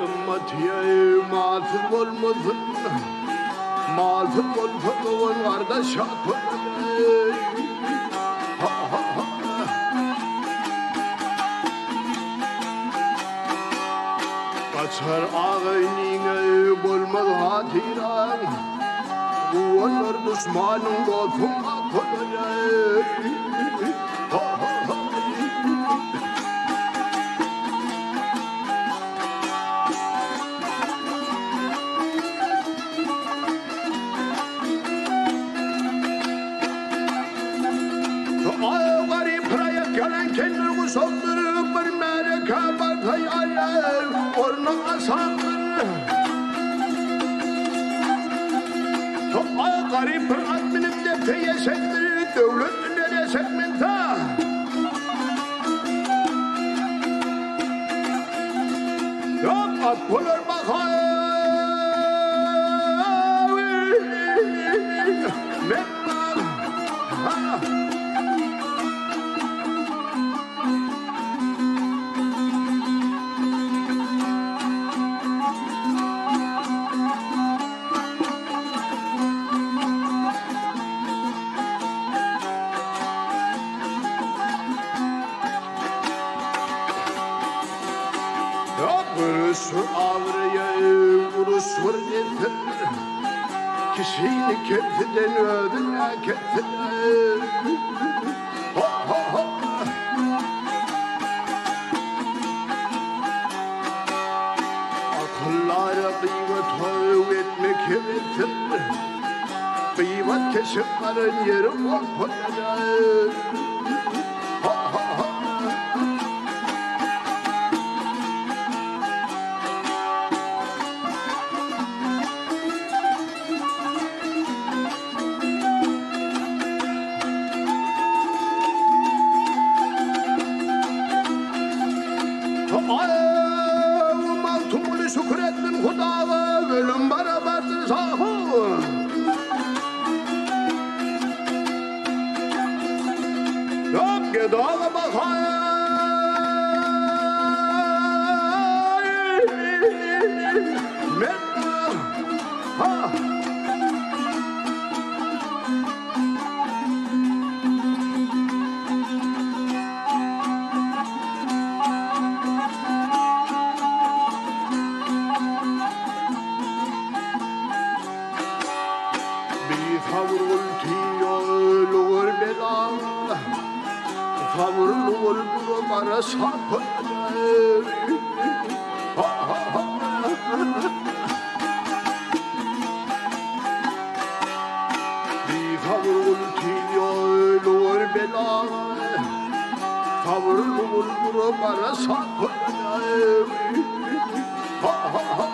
Matiye matıl olmasın, matıl olmasın kardeş atılır. Ha ha ha. Kaçar ağaynine bulmaz hatiran, onlar düşmanın dostuna atılır. Ha ha ha. Kendini sokturup bir meleke batayalım, orna asandır. Ay garip bir adminin defeye sektir, devlet nereye sekmenta. Yok at bulur bakayım. Mekman. Ha. Vuruşur avraya, vuruşur getir. Kişini kendiden ödüne getir. Ha ha ha. Akıllara kıymet etmek gerektir. Kıymet kesimlerin yeri ortadır. Ha ha ha. Maltumunu şükrettin Hudağa, ölüm beraberdir sahur. Yok gedağa bakayım. Mekma. Ha. Kavurulur buralara sapılır. Ha ha ha. Bir kavurulur bela, kavurulur buralara sapılır. Ha ha ha.